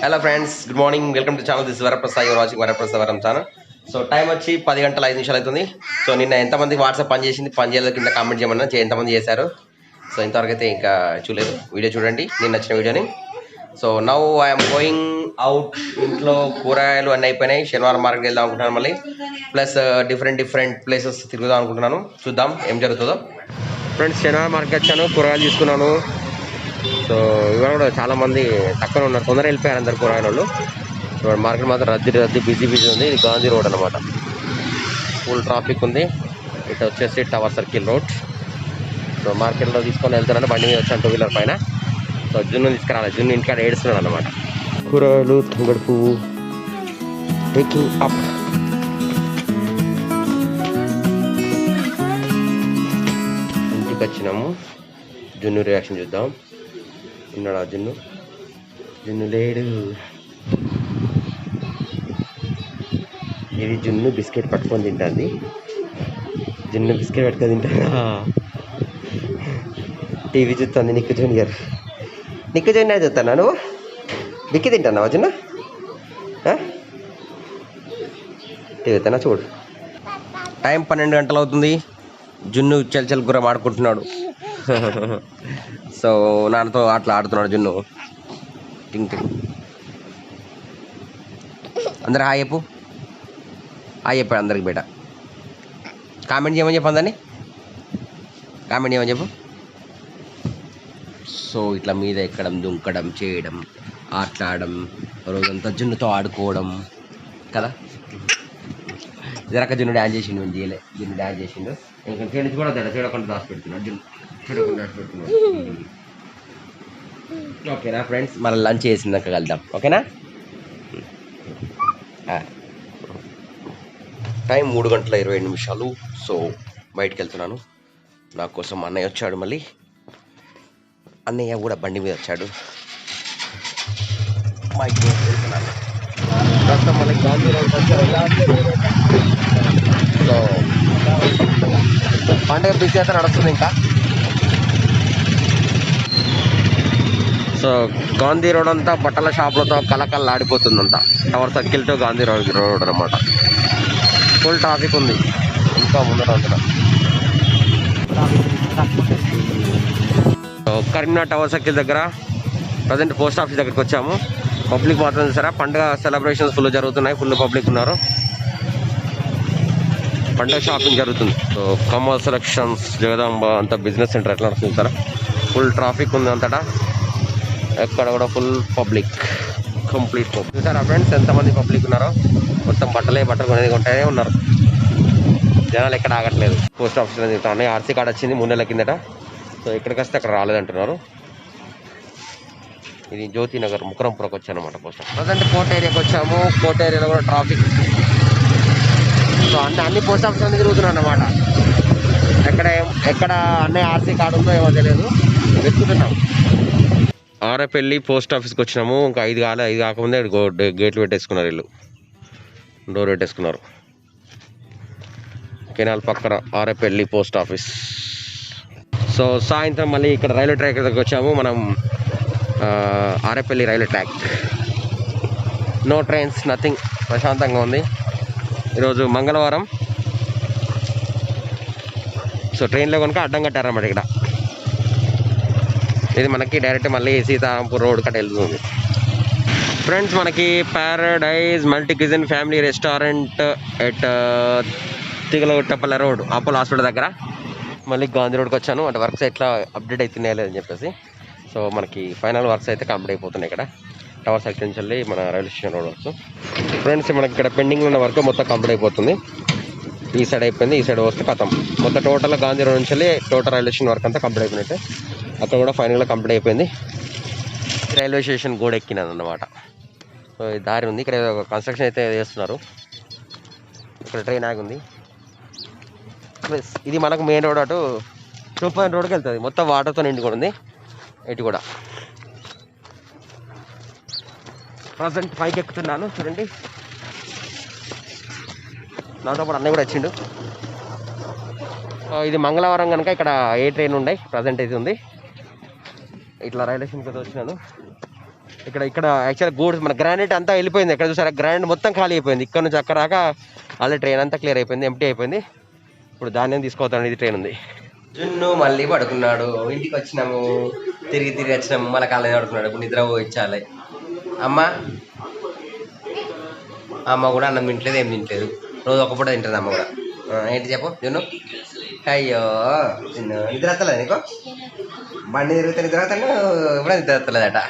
Hello friends, good morning. Welcome to the channel. This is Varaprasad. You are watching VaraprasadVaram channel. So time వచ్చి 10 గంటల 5 నిమిషాలు అవుతుంది. So నిన్న ఎంతమంది WhatsApp పని చేసింది పని చేయలేదు కింద కామెంట్ చేయమన్నా ఎంతమంది చేశారు. సో ఇంతవరకు అయితే ఇంకా చూడలేదు. వీడియో చూడండి, నేను నచ్చిన వీడియోని. So now I'm going out. ఇంట్లో కూరగాయలు అన్నీ అయిపోయినాయి. శనివారం మార్కెట్కి వెళ్దాం అనుకుంటున్నాను మళ్ళీ. ప్లస్ డిఫరెంట్ ప్లేసెస్ తిరుగుదాం అనుకుంటున్నాను. చూద్దాం ఏం జరుగుతుందో. ఫ్రెండ్స్, శనివారం మార్కెట్ వచ్చాను, కూరగాయలు తీసుకున్నాను. సో ఇవాళ కూడా చాలామంది తక్కువ ఉన్నారు, తొందరగా వెళ్ళిపోయారు అందరు కూరగాయల వాళ్ళు. మార్కెట్ మాత్రం రద్దీ బిజీ ఉంది. ఇది గాంధీ రోడ్ అనమాట, ఫుల్ ట్రాఫిక్ ఉంది. ఇటు వచ్చేసి టవర్ సర్కిల్ రోడ్. సో మార్కెట్లో తీసుకొని వెళ్తున్నాను, బండి మీద వచ్చాను 2 వీలర్ పైన. సో జున్ను తీసుకురాలి, జున్ను ఇంటికాడ ఏడుస్తున్నాడు అనమాట. కూరగాయలు, తంగడి పువ్వు టేకింగ్ అప్. ఇంటికి వచ్చినాము, జున్ను రియాక్షన్ చూద్దాం. ఉన్నాడా జున్ను లేడు. ఇది జున్ను బిస్కెట్ పట్టుకొని తింటుంది. జున్ను బిస్కెట్ పట్టుకొని తింటా. టీవీ చూస్తుంది నిక్కు జూనియర్ చూస్తాను. నువ్వు బిక్కి తింటాను జున్ను. టీవీ తిన్నా చూడు. టైం 12 గంటలు అవుతుంది. జున్ను చల్ గుర్రం ఆడుకుంటున్నాడు. సో నాన్నతో అట్లా ఆడుతున్నాడు జున్ను. టింగ్ టింగ్. అందరు హాయ్ చెప్పు. హాయ్ చెప్పాడు అందరికి బయట. కామెంట్ చేయమని చెప్పు, అందరినీ కామెంట్ చేయమని చెప్పు. సో ఇట్లా మీద ఎక్కడం, దుంకడం, చేయడం, ఆటలాడడం, రోజంతా జున్నుతో ఆడుకోవడం కదా. జరక జున్ను డ్యాన్స్ చేసిండు, మేము చేయలే. జున్ను డ్యాన్స్ చేసిండు. ఇంకా చేసి కూడా చూడకుండా దాచిపెడుతున్నాడు జున్ను, చూడకుండా దాచిపెడుతున్నాడు. ఓకేనా ఫ్రెండ్స్, మళ్ళీ లంచ్ చేసినాక కలుద్దాం. ఓకేనా. టైం 3 గంటల 20 నిమిషాలు. సో బయటికి వెళ్తున్నాను. నా కోసం అన్నయ్య వచ్చాడు. మళ్ళీ అన్నయ్య కూడా బండి మీద వచ్చాడు. మైక్ వెళ్తున్నాను. ప్రస్తుతం మళ్ళీ గాంధీ రోడ్ వచ్చారు. సో పండుగ బిజీ అయితే నడుస్తుంది ఇంకా. సో గాంధీ రోడ్ అంతా బట్టల షాపులతో కలకల్లాడిపోతుందంతా. Tower circle to Gandhi road అనమాట. ఫుల్ ట్రాఫిక్ ఉంది. ఇంకా ముందర కరీంనగర్ టవర్ సర్కిల్ దగ్గర ప్రజెంట్ పోస్ట్ ఆఫీస్ దగ్గరికి వచ్చాము. పబ్లిక్ మాత్రం చూసారా, పండుగ సెలబ్రేషన్స్ ఫుల్ జరుగుతున్నాయి. ఫుల్ పబ్లిక్ ఉన్నారు. పండుగ షాపింగ్ జరుగుతుంది. సో కమల్ సెలక్షన్స్, జగదాంబ అంతా బిజినెస్ సెంటర్ ఎట్లా నడుస్తుంది సార్. ఫుల్ ట్రాఫిక్ ఉంది అంతటా. ఎక్కడ కూడా ఫుల్ పబ్లిక్, కంప్లీట్ పబ్లిక్. చూసారా ఫ్రెండ్స్ ఎంతమంది పబ్లిక్ ఉన్నారో. మొత్తం బట్టలు కొనేది కొంటూనే ఉన్నారు. జనాలు ఎక్కడ ఆగట్లేదు. పోస్ట్ ఆఫీస్లో తిరుగుతాను. ఆర్సీ కార్డ్ వచ్చింది 3 నెలల కిందట. సో ఎక్కడికి వస్తే అక్కడ రాలేదంటున్నారు. ఇది జ్యోతి నగర్ ముకరంపురకు వచ్చాను అనమాట పోస్ట్ ఆఫీస్. ప్రజెంట్ కోర్ట్ ఏరియాకి వచ్చాము. కోర్ట్ ఏరియాలో కూడా ట్రాఫిక్. సో అన్ని పోస్ట్ ఆఫీస్ అన్ని తిరుగుతున్నాను అన్నమాట. ఎక్కడ అన్నీ ఆర్సీ కార్డు ఉందో ఏమో తెలియదు, వెతుకుతున్నాం. ఆరేపల్లి పోస్ట్ ఆఫీస్కి వచ్చినాము. ఇంకా 5 కాకముందే గేట్లు పెట్టేసుకున్నారు. వీళ్ళు డోర్ పెట్టేసుకున్నారు. కెనాల్ పక్కన ఆరేపల్లి పోస్ట్ ఆఫీస్. సో సాయంత్రం మళ్ళీ ఇక్కడ రైల్వే ట్రాక్ దగ్గరికి వచ్చాము మనం. Arepalli railway track. No trains, nothing, ప్రశాంతంగా ఉంది. ఈరోజు మంగళవారం. సో ట్రైన్లో కనుక అడ్డం కట్టారన్నమాట ఇక్కడ. ఇది మనకి డైరెక్ట్ మళ్ళీ సీతారాంపూర్ రోడ్ కట్ట వెళ్తుంది. ఫ్రెండ్స్, మనకి paradise multi cuisine family restaurant at Thigalaguttapalle road, Apollo hospital దగ్గర. మళ్ళీ గాంధీ రోడ్కి వచ్చాను. అంటే వర్క్స్ ఎట్లా అప్డేట్ అవుతున్నాయా లేదని చెప్పేసి. సో మనకి ఫైనల్ వర్క్స్ అయితే కంప్లీట్ అయిపోతున్నాయి ఇక్కడ టవర్ సర్కిల్ నుంచి వెళ్ళి మన railway station road works. Friends, మనకి ఇక్కడ పెండింగ్ ఉన్న వర్క్ మొత్తం కంప్లీట్ అయిపోతుంది. ఈ సైడ్ అయిపోయింది, ఈ సైడ్ వస్తే కథం. మొత్తం టోటల్ గాంధీ రోడ్ నుంచి వెళ్ళి టోటల్ రైల్వే స్టేషన్ వర్క్ అంతా కంప్లీట్ అయిపోయినట్టే. అక్కడ కూడా ఫైనల్గా కంప్లీట్ అయిపోయింది. రైల్వే స్టేషన్ గోడ ఎక్కినాను అన్నమాట. సో ఈ దారి ఉంది. ఇక్కడ కన్స్ట్రక్షన్ అయితే చేస్తున్నారు. ఇక్కడ ట్రైన్ ఆగి ఉంది. ప్లస్ ఇది మనకు మెయిన్ రోడ్, అటు 2 పాయింట్ రోడ్కి వెళ్తుంది. మొత్తం వాటర్తో నిండి కూడా ఉంది. ఇటు కూడా ప్రజెంట్ పైకి ఎక్కుతున్నాను. చూడండి, నాతో పాటు అన్నయ్య కూడా వచ్చిండు. ఇది మంగళవారం కనుక ఇక్కడ ఏ ట్రైన్ ఉన్నాయి ప్రజెంట్ అయితే ఉంది. ఇట్లా రైల్వే స్టేషన్కి వచ్చినాను. ఇక్కడ ఇక్కడ యాక్చువల్ గూడ్స్ మన గ్రానైట్ అంతా వెళ్ళిపోయింది. ఎక్కడ చూసారా గ్రానైట్ మొత్తం ఖాళీ అయిపోయింది. ఇక్కడ నుంచి అక్కడ రాక ఆల్రెడీ ట్రైన్ అంతా క్లియర్ అయిపోయింది, ఎంటీ అయిపోయింది. ఇప్పుడు ధాన్యం తీసుకోవద్దండి, ఇది ట్రైన్ ఉంది. జున్ను మళ్ళీ పడుకున్నాడు. ఇంటికి వచ్చినాము, తిరిగి తిరిగి వచ్చినాము, మళ్ళీ కాలేజ్ పడుకున్నాడు. ఇప్పుడు నిద్ర పోయించాలి. అమ్మ అమ్మ కూడా అన్నం తింటలేదు, ఏం తింటలేదు. రోజు ఒక పూట తింటుంది అమ్మ కూడా. ఏంటి చెప్పు జున్ను? అయ్యో జున్ను నిద్ర వస్తలేదు నీకు? బండి తిరుగుతా నిద్ర వస్తాను, ఎప్పుడూ నిద్ర వస్తలేదట.